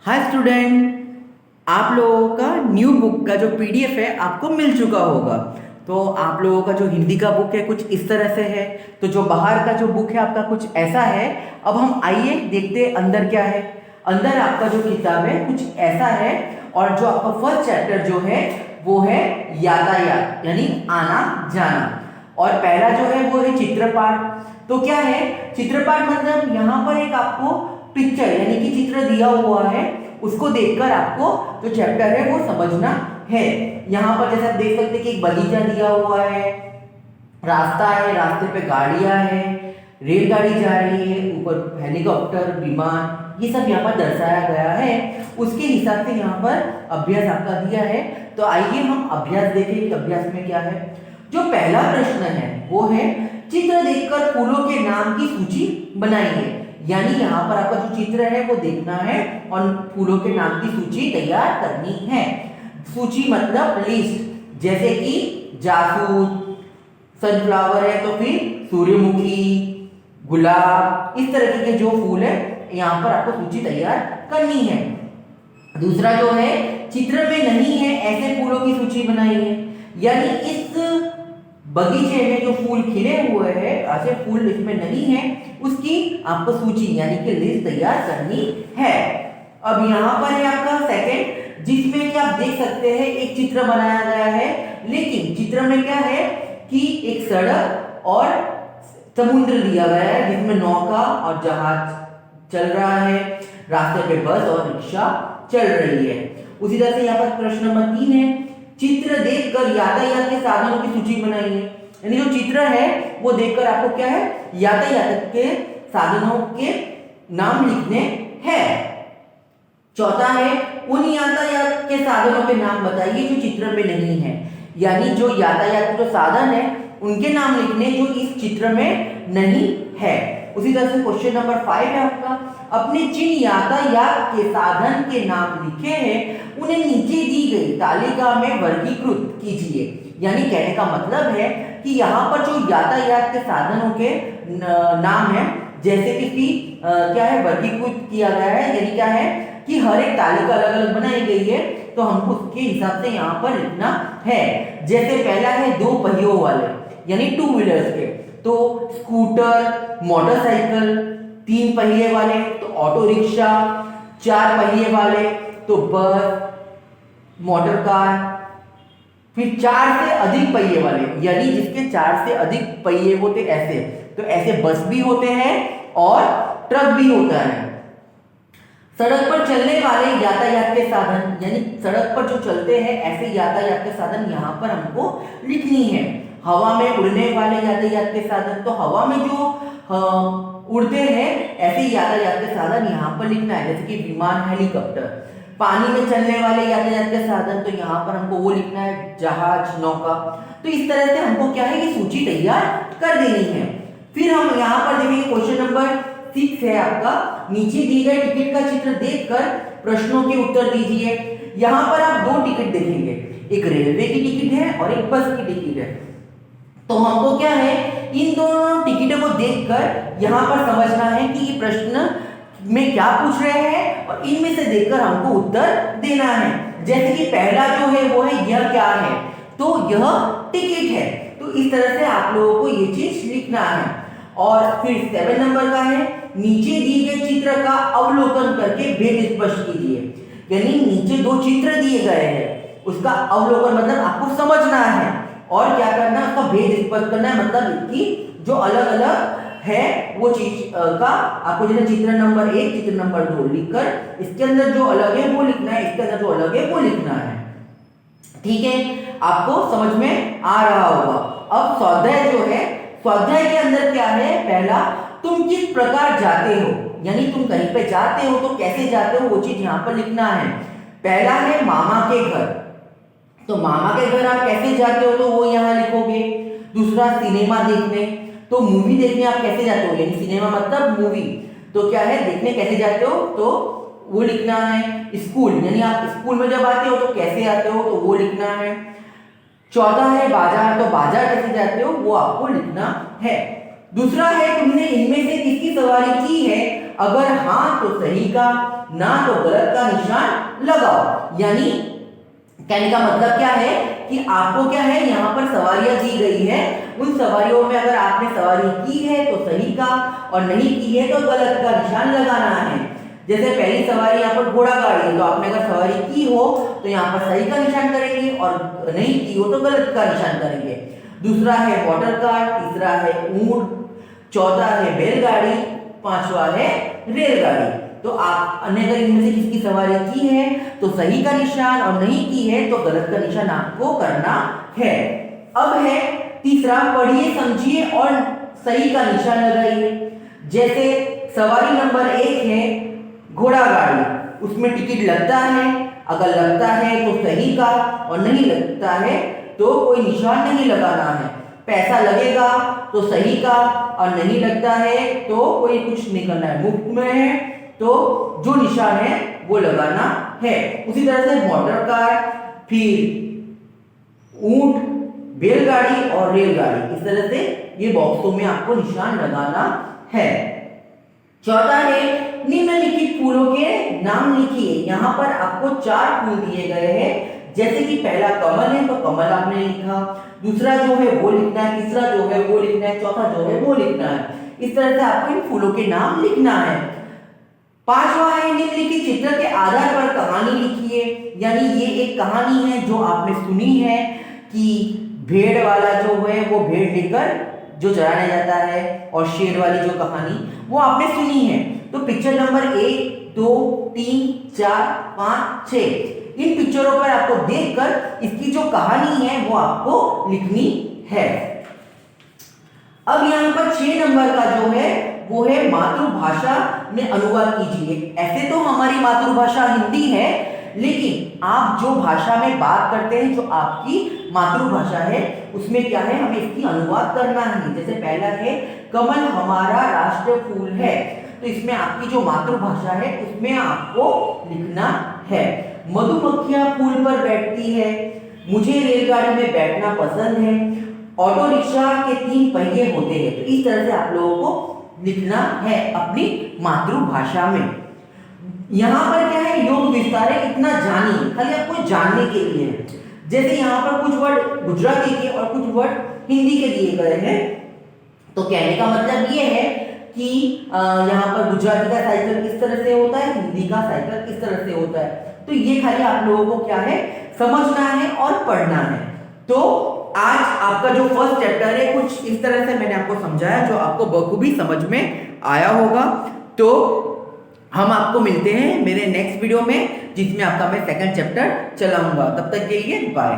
Hi student, आप लोगों का न्यू बुक का जो पीडीएफ है आपको मिल चुका होगा। तो आप लोगों का जो हिंदी का बुक है कुछ इस तरह से है, तो जो बाहर का जो बुक है आपका कुछ ऐसा है। अब हम आइए देखते हैं अंदर क्या है। अंदर आपका जो किताब है कुछ ऐसा है, और जो आपका फर्स्ट चैप्टर जो है वो है यातायात यानी आना जाना, और पहला जो है वो है चित्रपाठ। तो क्या है चित्रपाठ, मतलब यहाँ पर एक आपको पिक्चर यानी कि चित्र दिया हुआ है, उसको देखकर आपको जो चैप्टर है वो समझना है। यहाँ पर जैसे आप देख सकते हैं कि एक बगीचा दिया हुआ है, रास्ता है, रास्ते पे गाड़ियां हैं, रेलगाड़ी जा रही है, ऊपर हेलीकॉप्टर, विमान, ये सब यहाँ पर दर्शाया गया है। उसके हिसाब से यहाँ पर अभ्यास आपका दिया है। तो आइए हम अभ्यास देखें कि अभ्यास में क्या है। जो पहला प्रश्न है वो है चित्र देखकर फूलों के नाम की सूची बनाइए। यानी यहाँ पर आपका जो चित्र है वो देखना है और फूलों के नाम की सूची तैयार करनी है। सूची मतलब लिस्ट, जैसे कि जासूद, सनफ्लावर है तो फिर सूर्यमुखी, गुलाब, इस तरह के जो फूल है यहाँ पर आपको सूची तैयार करनी है। दूसरा जो है चित्र में नहीं है ऐसे फूलों की सूची बनाई है। यानी इस बगीचे में जो फूल खिले हुए हैं ऐसे फूल इसमें नहीं है, उसकी आपको सूची यानी कि लिस्ट तैयार करनी है। अब यहाँ पर है आपका सेकंड, जिसमें कि आप देख सकते हैं एक चित्र बनाया गया है, लेकिन चित्र में क्या है कि एक सड़क और समुद्र दिया गया है जिसमें नौका और जहाज चल रहा है, रास्ते पे बस और रिक्शा चल रही है। उसी तरह से यहाँ पर प्रश्न नंबर 3 है, चित्र देखकर यातायात के साधनों की सूची बनाइए। यानी जो चित्र है वो देखकर आपको क्या है यातायात के साधनों के नाम लिखने हैं। चौथा है उन यातायात के साधनों के नाम बताइए जो चित्र में नहीं है। यानी जो यातायात के जो साधन है उनके नाम लिखने जो इस चित्र में नहीं है। उसी तरह से क्वेश्चन नंबर 5 है आपका, अपने जिन यातायात के साधन के नाम लिखे हैं उन्हें नीचे दी गई तालिका में वर्गीकृत कीजिए। यानी कहने का मतलब है कि यहाँ पर जो यातायात के साधनों के नाम है, जैसे कि क्या है वर्गीकृत किया गया है, यानी क्या है कि हर एक तालिका अलग अलग बनाई गई है, तो हमको उसके हिसाब से यहाँ पर लिखना है। जैसे पहला है 2 पहियों वाले यानी 2 व्हीलर्स के, तो स्कूटर, मोटरसाइकिल, 3 पहिए वाले तो ऑटो रिक्शा, 4 पहिए वाले तो बस, मोटर कार, फिर 4 से अधिक पहिए वाले यानी जिसके 4 से अधिक पहिए होते ऐसे, तो ऐसे बस भी होते हैं और ट्रक भी होता है। सड़क पर चलने वाले यातायात के साधन, यानी सड़क पर जो चलते हैं ऐसे यातायात के साधन यहाँ पर हमको लिखनी है। हवा में उड़ने वाले यातायात के साधन, तो हवा में जो उड़ते हैं ऐसे यातायात के साधन यहाँ पर लिखना है, जैसे कि विमान, हेलीकॉप्टर। पानी में चलने वाले यातायात के साधन, तो यहाँ पर हमको वो लिखना है जहाज, नौका। तो इस तरह से हमको क्या है कि सूची तैयार कर देनी है। फिर हम यहाँ पर देखेंगे क्वेश्चन नंबर 6 है आपका, नीचे दी गई टिकट का चित्र देखकर प्रश्नों के उत्तर दीजिए। यहाँ पर आप 2 टिकट देखेंगे, एक रेलवे की टिकट है और एक बस की टिकट है। तो हमको क्या है इन दोनों टिकटों को देखकर यहाँ पर समझना है कि ये प्रश्न में क्या पूछ रहे हैं और इनमें से देखकर हमको उत्तर देना है। जैसे कि पहला जो है वो है यह क्या है, तो यह टिकट है। तो इस तरह से आप लोगों को ये चीज लिखना है। और फिर 7 नंबर का है, नीचे दिए गए चित्र का अवलोकन करके भेद स्पष्ट कीजिए। यानी नीचे 2 चित्र दिए गए हैं, उसका अवलोकन मतलब आपको समझना है और क्या करना है उसका भेद स्पष्ट करना है, मतलब कि जो अलग अलग है वो चीज का आपको जो चित्र नंबर 1, चित्र नंबर 2 लिखकर इसके अंदर जो अलग है वो लिखना है, इसके अंदर जो अलग है वो लिखना है। ठीक है, आपको समझ में आ रहा होगा। अब स्वाध्याय जो है, स्वाध्याय के अंदर क्या है, पहला तुम किस प्रकार जाते हो, यानी तुम कहीं पे जाते हो तो कैसे जाते हो वो चीज यहाँ पर लिखना है। पहला है मामा के घर, तो मामा के घर आप कैसे जाते हो तो वो यहाँ लिखोगे। दूसरा सिनेमा देखने, तो मूवी देखने आप कैसे जाते हो, यानी सिनेमा मतलब मूवी, तो क्या है देखने कैसे जाते हो तो वो लिखना है। स्कूल, यानी आप स्कूल में जब आते हो तो कैसे आते हो तो वो लिखना है। चौथा है बाजार, तो बाजार कैसे जाते हो वो आपको लिखना है। दूसरा है तुमने इनमें से किसकी सवारी की है अगर हाँ तो सही का, ना तो गलत का निशान लगाओ। यानी कहने का मतलब क्या है कि आपको क्या है, यहाँ पर सवारियां दी गई है, उन सवारियों में अगर आपने सवारी की है तो सही का, और नहीं की है तो गलत का निशान लगाना है। जैसे पहली सवारी यहाँ पर घोड़ा गाड़ी है, तो आपने अगर सवारी की हो तो यहाँ पर सही का निशान करेंगे, और नहीं की हो तो गलत का निशान करेंगे। दूसरा है वाटर कार, तीसरा है ऊंट, चौथा है बैलगाड़ी, पांचवा है रेलगाड़ी। तो आपने अगर इनमें से किसकी सवारी की है तो सही का निशान, और नहीं की है तो गलत का निशान आपको करना है। अब है तीसरा, पढ़िए समझिए और सही का निशान लगाइए। जैसे सवारी नंबर 1 है घोड़ा गाड़ी, उसमें टिकट लगता है, अगर लगता है तो सही का, और नहीं लगता है तो कोई निशान नहीं लगाना है। पैसा लगेगा तो सही का, और नहीं लगता है तो कोई कुछ नहीं करना है। मुफ्त में है तो जो निशान है वो लगाना है। उसी तरह से मोटर कार, फिर ऊंट, बैलगाड़ी और रेलगाड़ी, इस तरह से ये बॉक्सों में आपको निशान लगाना है। चौथा है निम्नलिखित फूलों के नाम लिखिए। यहाँ पर आपको 4 फूल दिए गए हैं। जैसे कि पहला कमल है तो कमल आपने लिखा, दूसरा जो है वो लिखना है, तीसरा जो है वो लिखना है, चौथा जो है वो लिखना है। इस तरह से आपको इन फूलों के नाम लिखना है। पांचवा है निम्नलिखित चित्र के आधार पर कहानी लिखिए। यानी ये एक कहानी है जो आपने सुनी है कि भेड़ वाला जो है वो भेड़ लेकर जो चराने जाता है, और शेर वाली जो कहानी वो आपने सुनी है। तो पिक्चर नंबर 1, 2, 3, 4, 5, 6 इन पिक्चरों पर आपको देखकर इसकी जो कहानी है वो आपको लिखनी है। अब यहाँ पर 6 नंबर का जो है वो है मातृभाषा में अनुवाद कीजिए। ऐसे तो हमारी मातृभाषा हिंदी है, लेकिन आप जो भाषा में बात करते हैं, जो आपकी मातृभाषा है, उसमें क्या है, हमें इसकी अनुवाद करना है। जैसे पहला है कमल हमारा राष्ट्रीय फूल है, तो इसमें आपकी जो मातृभाषा है उसमें आपको लिखना है। मधुमक्खियां फूल पर बैठती है, मुझे रेलगाड़ी में बैठना पसंद है, ऑटो रिक्शा के 3 पहिए होते हैं। तो इस तरह से आप लोगों को लिखना है अपनी मातृभाषा में। यहाँ पर क्या है, योग विस्तार है, इतना जानिए, खाली आपको जानने के लिए है। जैसे यहाँ पर कुछ वर्ड गुजराती के और कुछ वर्ड हिंदी के दिए गए हैं। तो कहने का मतलब ये है कि यहाँ पर गुजराती का साइकिल किस तरह से होता है, हिंदी का साइकिल किस तरह से होता है। तो ये खाली आप लोगों को क्या है, समझना है और पढ़ना है। तो आज आपका जो फर्स्ट चैप्टर है कुछ इस तरह से मैंने आपको समझाया, जो आपको बखूबी समझ में आया होगा। तो हम आपको मिलते हैं मेरे नेक्स्ट वीडियो में, जिसमें आपका मैं सेकंड चैप्टर चलाऊंगा। तब तक के लिए बाय।